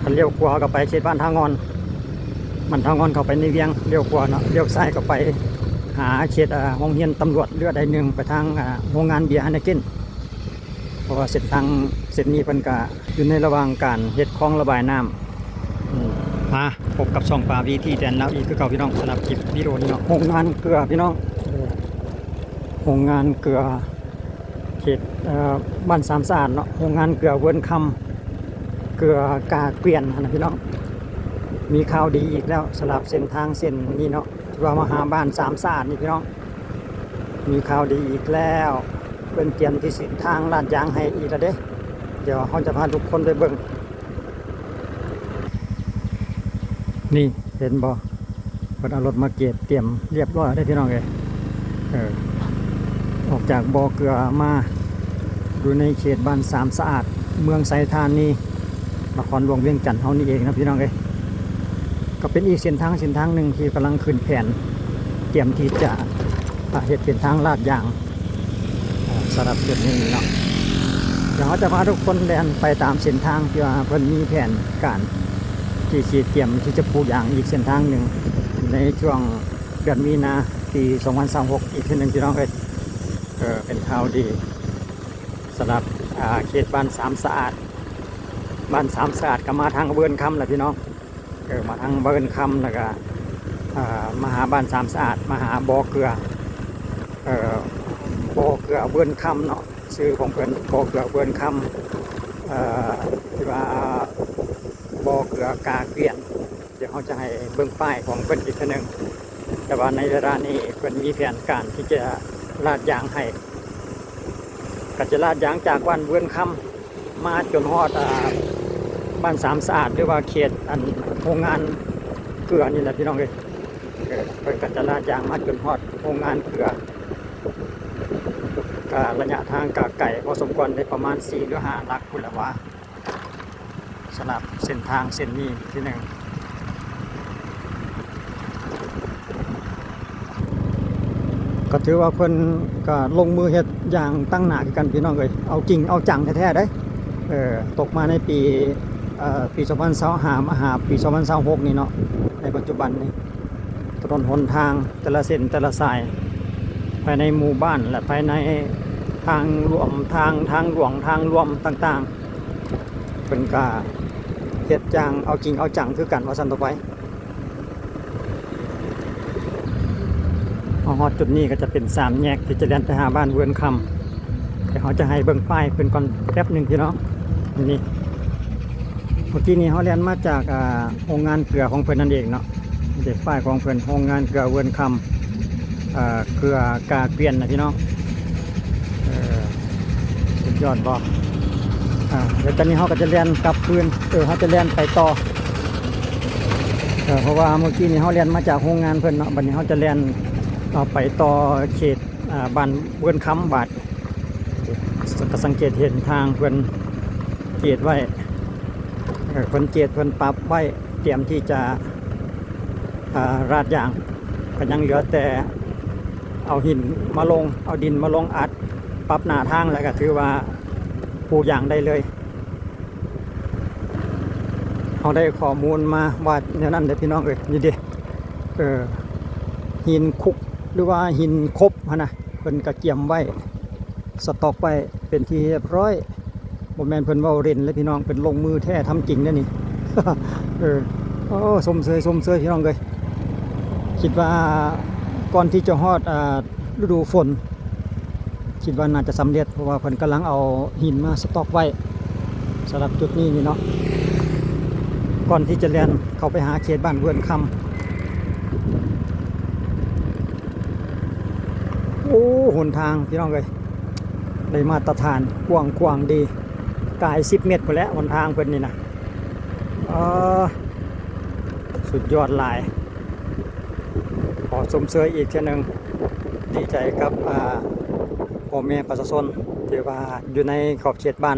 คันเลี้ยวขวาก็ไปเขตบ้านทางงอนมันทางงอนเข้าไปในเวียงเลี้ยวขวาเนาะเลี้ยวซ้ายก็ไปหาเขตโรงเรียนตำรวจเลือดใดหนึ่งไปทางโรงงานเบียร์ฮันเนเกนเพราะว่าเส้นทางเส้นนี้เพิ่นก็อยู่ในระหว่างการเฮ็ดคลองระบายน้ำมาพบกับช่องปลาวีที่แดนแล้วอีกคือเก่าพี่น้องสำหรับคลิปวิดีโอนี้เนาะโรงงานเกลือพี่น้องโรงงานเกลือเขตบ้านสามสะอาดเนาะโรงงานเกลือเวิร์นคำเกลือกาเกวียนนะพี่น้องมีข่าวดีอีกแล้วสำหรับเส้นทางเส้นนี้เนาะที่ว่ามาหาบ้านสามสะอาดนี่พี่น้องมีข่าวดีอีกแล้วเป็นเตรียมที่สิทางลาดยางให้อีกแล้วเด้เดี๋ยวเขาจะพาทุกคนไปเบิ่งนี่เห็นบ่เพิ่นเอารถมาเกตเตรียมเรียบร้อยได้พี่น้องเลยออกจากบ่อเกลือมาอยู่ในเขตบ้านสามสะอาดเมืองไซธานีนครหลวงเวียงจันทร์เฮานี่เองนะพี่น้องเลยก็เป็นอีกเส้นทางหนึ่งที่กำลังขึ้นแผนเตรียมที่จะเฮ็ดเป็นทางลาดยางสำหรับจุดนี้เนาะเดี๋ยวเราจะพาทุกคนเดินไปตามเส้นทางที่ว่าเพิ่นมีแผนการที่เตรียมที่จะปลูกยางอีกเส้นทางหนึ่งในช่วงเดือนมีนาปี2026อีกทีหนึ่งพี่น้องเลยเป็นข่าวดีสำหรับเขตบ้านสามสะอาดบ้านสามสะอาดก็มาทางเวิร์นคำแหละพี่น้องมาทางเวิร์นคำแล้วก็มาหาบ้านสามสะอาดมาหาบ่อเกลือบ่อเกลือเวิร์นคำเนาะชื่อของเพิ่นบ่อเกลือเวิร์นคำที่ว่าบ่อเกลือกาเกวียนเดี๋ยวเขาจะให้เบิ่งป้ายของเพิ่นอีกทีหนึ่งแต่ว่าในเวลานี้เพิ่นมีแผนการที่จะลาดยางให้ก็จะลาดยางจากบ้านเวิร์นคำมาจนฮอดบ้านสามสะอาดหรือว่าเขตโรงงานเกลือนี่แหละพี่น้องเอ้ยเพิ่นก็จะลาดยางมาจนฮอดโรงงานเกลือระยะทางกะไก่พอสมควรได้ประมาณ4หรือ5หลักพุ่นละว่าสำหรับเส้นทางเส้นนี้ที่หนึ่งก็ถือว่าเพิ่นก็ลงมือเฮ็ดอย่างตั้งหน้ากันพี่น้องเอ้ยเอาจริงเอาจังแท้ๆเด้ตกมาในปี2025มาหาปี2026นี่เนาะในปัจจุบันนี้ถนนหนทางแต่ละเส้นแต่ละสายภายในหมู่บ้านและภายในทางรวมทางหลวงทางรวมต่างๆเป็นกาเฮ็ดจังเอาจริงเอาจังคือกันว่าซั่นต่อไปฮอดจุดนี้ก็จะเป็น3แยกที่จะเดินไปหาบ้านเวิร์นคำแต่เขาจะให้เบิ่งป้ายเพิ่นก่อนแป๊บนึงพี่น้องนี่เมื่อกี้นี้เขาเรียนมาจากโรงงานเกลือของเพิ่นนั่นเองเนาะเด็กป้ายของเพิ่นโรงงานเกลือเวิร์นคำเกลือกาเกวียนนะพี่น้องสุดยอดบ่เดี๋ยวตอนนี้เขาก็จะเรียนกลับคืนเขาจะเรียนไปต่อเพราะว่าเมื่อกี้นี้เขาเรียนมาจากโรงงานเพิ่นเนาะบัดนี้เขาจะเรียนไปต่อเขตบ้านเวิร์นคำบาดก็สังเกตเห็นทางเพิ่นเกตไว้เพิ่นเกตเพิ่นปรับไว้เตรียมที่จะราดยางก็ยังเหลือแต่เอาหินมาลงเอาดินมาลงอัดปรับหน้าทางแล้วก็ถือว่าปลูกยางได้เลยเขาได้ข้อมูลมาว่าเนี่ยนั่นเด้พี่น้องนี่ดิหินคุกหรือว่าหินคบนะเพิ่นก็เกี่ยมไว้สต็อกไว้เป็นที่เรียบร้อยบ่แม่นเพิ่นเว้าเล่นเลยพี่น้องเป็นลงมือแท้ทำจริงเด้อนี่ โอ้สมเสยพี่น้องเลยคิดว่าก่อนที่จะฮอดฤดูฝนคิดว่าน่าจะสำเร็จเพราะว่าเพิ่นกำลังเอาหินมาสต็อกไว้สำหรับจุดนี้นี่เนาะก่อนที่จะเรียนเข้าไปหาเขตบ้านเวิร์นคำโอ้หนทางพี่น้องเลยได้มาตรฐานกว้างดีกาย10 เมตรไปแล้วหนทางเพิ่นนี่นะสุดยอดหลายขอสมเสยอีกเช่นหนึ่งดีใจกับพ่อแม่ประชาชนที่ว่าอยู่ในขอบเขตบ้าน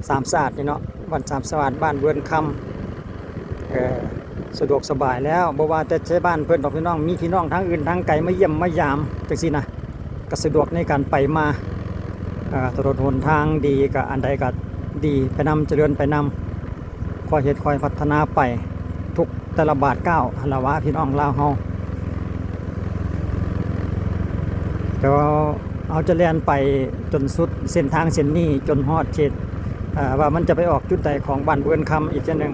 สามสะอาดนี่เนาะบ้านสามสะอาดบ้านเวิร์นคำสะดวกสบายแล้วบ่ว่าแต่ใช้บ้านเพิ่นดอกพี่น้องมีพี่น้องทั้งอื่นทั้งไกลมาเยี่ยมมายามจังซี่นะก็สะดวกในการไปมาถนนหนทางดีก็อันใดก็ดีไปนำเจริญไปนำ ค่อยเฮ็ดค่อยพัฒนาไปทุกแต่ละบาทก้าวหันละวะพี่น้องลาวเฮาแต่ว่าเอาจะเลียนไปจนสุดเส้นทางเส้นนี้จนฮอดเขตว่ามันจะไปออกจุดใดของบ้านเบือนคำอีกเช่นหนึ่ง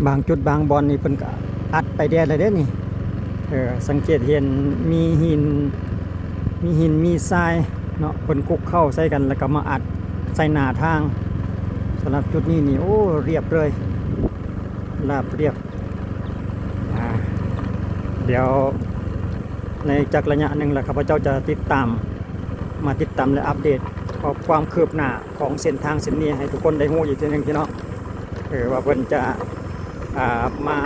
บางจุดบางบอนนี่เพิ่นก็อัดไปแดดเลยเด้นี่สังเกตเห็นมีหินมีทรายเนาะเพิ่นคุกเข้าใส่กันแล้วก็มาอัดใส่หน้าทางสำหรับจุดนี้นี่โอ้เรียบเลยราบเรียบเดี๋ยวในจักระยะหนึ่งแหละครับพระเจ้าจะติดตามและอัปเดตความคืบหน้าของเส้นทางเส้นนี้ให้ทุกคนได้รู้อีกทีหนึงพี่น้องว่าเพิ่นจะมา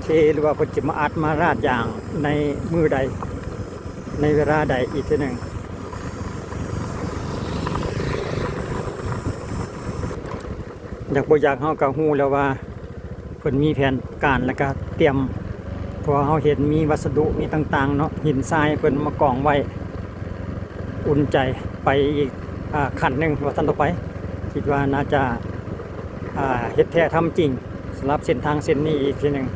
เทหรือว่าเพิ่นจะมาอัดมาราดอย่างในมือใดในเวลาใดอีกทีหนึ่งอยากบ่อยากเฮาก็ฮู้แล้วว่าเพิ่นมีแผนการและก็เตรียมเพราะเฮาเห็นมีวัสดุมีต่างๆเนาะหินทรายเพิ่นมากองไว้อุ่นใจไปอีกขั้นหนึ่งว่าท่านต่อไปคิดว่าน่าจะเฮ็ดแท้ทำจริงสำหรับเส้นทางเส้นนี้อีกทีหนึ่ง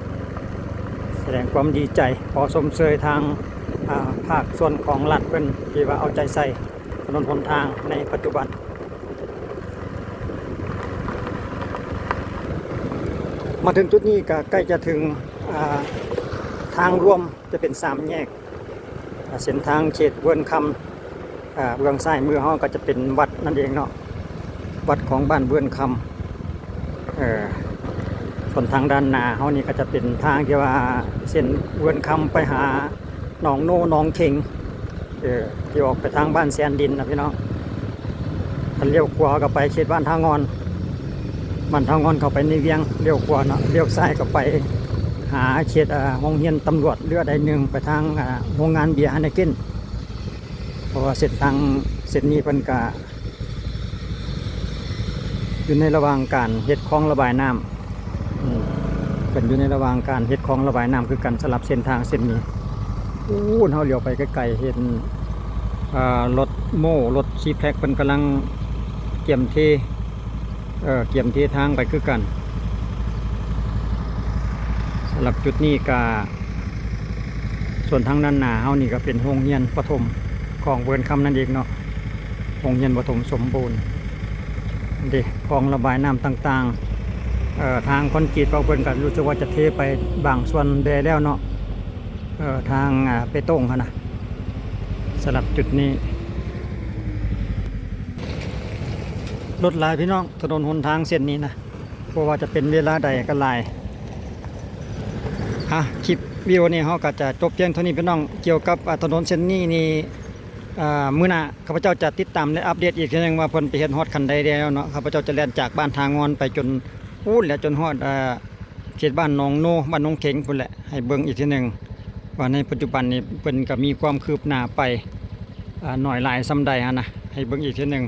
แสดงความดีใจขอชมเชยทางภาคส่วนของรัฐเพิ่นที่ว่าเอาใจใส่ถนนหนทางในปัจจุบันมาถึงจุดนี้ก็ใกล้จะถึงทางร่วมจะเป็น3แยกเส้นทางเขตเวิร์นคำเบื้องซ้ายมือห้องก็จะเป็นวัดนั่นเองเนาะวัดของบ้านเวิร์นคำส่วนทางด้านหน้าเฮานี่ก็จะเป็นทางที่ว่าเส้นเวิร์นคำไปหาหนองโนหนองเข่งที่ออกไปทางบ้านแสนดินนะพี่น้องถ้าเลี้ยวขวาก็ไปเขตบ้านทางอนเข้าไปในเวียงเลี้ยวขวาเนาะเลี้ยวซ้ายก็ไปหาเขตโรงเรียนตำรวจเรือใดหนึ่งไปทางโรงงานเบียร์ฮันเนเกนเพราะว่าเส้นทางเส้นนี้เพิ่นก็อยู่ในระหว่างการเฮ็ดคลองระบายน้ำเป็นอยู่ในระหว่างการเฮ็ดคลองระบายน้ำคือกันสลับเส้นทางเส้นนี้เฮาเลี้ยวไปไกลๆเห็นรถโม่รถชีแพ็คเพิ่นกำลังเกี่ยมเททางไปคือกันสำหรับจุดนี้ก็ส่วนทางด้านหน้าเฮานี่ก็เป็นโรงเรียนประถมของเวิร์นคำนั่นเองเนาะโรงเรียนประถมสมบูรณ์คลองระบายน้ำต่างๆทางคอนกรีตเพิ่นก็รู้สึกว่าจะเทไปบางส่วนแล้วเนาะทางไปตรงนะสำหรับจุดนี้รถหลายพี่น้องถนนหนทางเส้นนี้นะเพราะว่าจะเป็นเวลาใดก็หลายคลิปวิดีโอนี้เขาก็จะจบเพียงเท่านี้พี่น้องเกี่ยวกับถนนเส้นนี้นี่มื้อหน้าข้าพเจ้าจะติดตามและอัปเดตอีกทีนึงว่าเพิ่นไปเฮ็ดฮอดคันใดแล้วเนาะข้าพเจ้าจะแล่นจากบ้านทางงอนไปจนแล้วจนฮอดเขตบ้านหนองโนบ้านหนองเข็งพุ่นแหละให้เบิ่งอีกทีนึงว่าในปัจจุบันนี้เพิ่นก็มีความคืบหน้าไปหน่อยหลายซำใดนะให้เบิ่งอีกทีนึง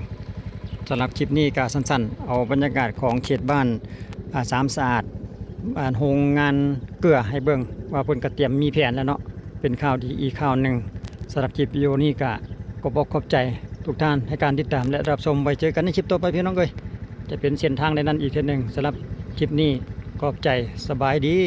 สำหรับคลิปนี้ก็สั้นๆเอาบรรยากาศของเขตบ้านสามสะอาดโรงงานเกลือให้เบิ่งว่าเพิ่นก็เตรียมมีแผนแล้วเนาะเป็นข่าวดีอีกข่าวหนึ่งสำหรับคลิปวิดีโอนี้ก็บอกขอบใจทุกท่านให้การติดตามและรับชมไว้เจอกันในคลิปต่อไปพี่น้องเอ้ยจะเป็นเส้นทางในนั้นอีกทีหนึ่งสำหรับคลิปนี้ขอบใจสบายดี